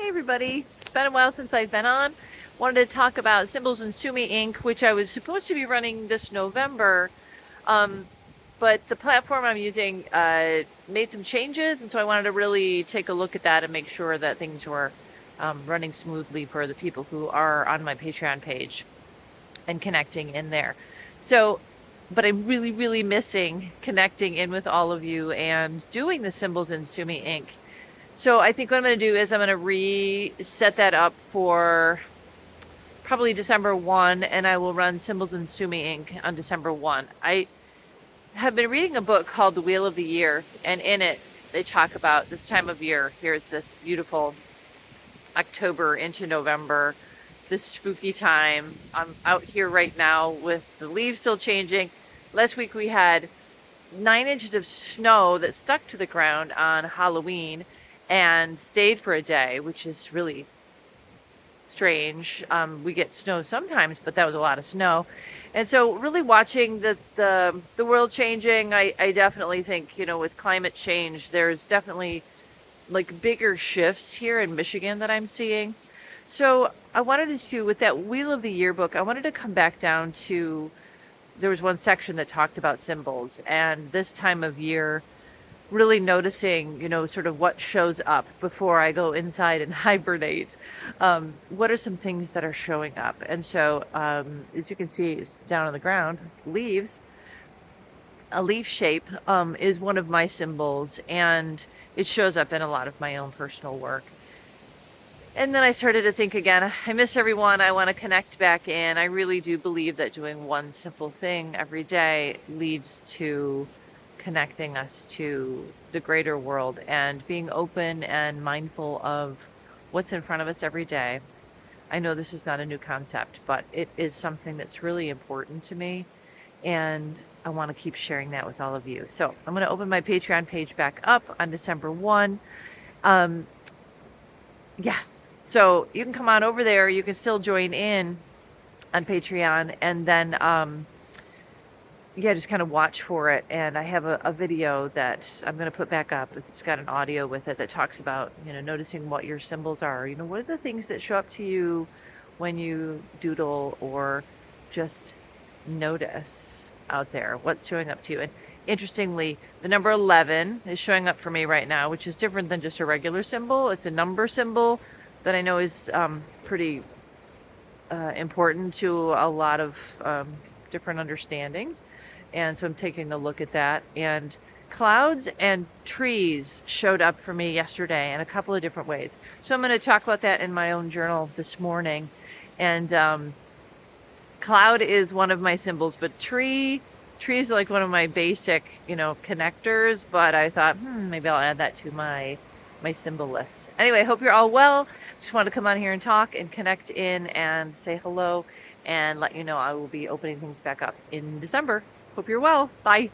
Hey everybody, it's been a while since I've been on. Wanted to talk about Symbols and Sumi Inc., which I was supposed to be running this November, um, but the platform I'm using made some changes, and so I wanted to really take a look at that and make sure that things were running smoothly for the people who are on my Patreon page and connecting in there. So, but I'm really, really missing connecting in with all of you and doing the Symbols and Sumi Inc. So I think what I'm going to do is I'm going to reset that up for probably December 1, and I will run Symbols and Sumi Inc. on December 1. I have been reading a book called The Wheel of the Year, and in it they talk about this time of year. Here's this beautiful October into November, this spooky time. I'm out here right now with the leaves still changing. Last week we had 9 inches of snow that stuck to the ground on Halloween and stayed for a day, which is really strange. We get snow sometimes, but that was a lot of snow. And so really watching the world changing, I definitely think, with climate change, there's definitely like bigger shifts here in Michigan that I'm seeing. So I wanted to, with that Wheel of the Year book, I wanted to come back down to, there was one section that talked about symbols, and this time of year, really noticing, sort of what shows up before I go inside and hibernate. What are some things that are showing up? And so, as you can see, down on the ground, leaves, a leaf shape is one of my symbols, and it shows up in a lot of my own personal work. And then I started to think again, I miss everyone. I want to connect back in. I really do believe that doing one simple thing every day leads to connecting us to the greater world and being open and mindful of what's in front of us every day. I know this is not a new concept, but it is something that's really important to me. And I want to keep sharing that with all of you. So I'm going to open my Patreon page back up on December 1. Yeah, so you can come on over there. You can still join in on Patreon, and then yeah, just kind of watch for it. And I have a video that I'm going to put back up. It's got an audio with it that talks about, noticing what your symbols are. What are the things that show up to you when you doodle or just notice out there? What's showing up to you? And interestingly, the number 11 is showing up for me right now, which is different than just a regular symbol. It's a number symbol that I know is pretty important to a lot of different understandings. And so I'm taking a look at that. And clouds and trees showed up for me yesterday in a couple of different ways. So I'm going to talk about that in my own journal this morning. And cloud is one of my symbols, but trees are like one of my basic, connectors. But I thought, maybe I'll add that to my symbol list. Anyway, hope you're all well. Just wanted to come on here and talk and connect in and say hello and let you know I will be opening things back up in December. Hope you're well. Bye.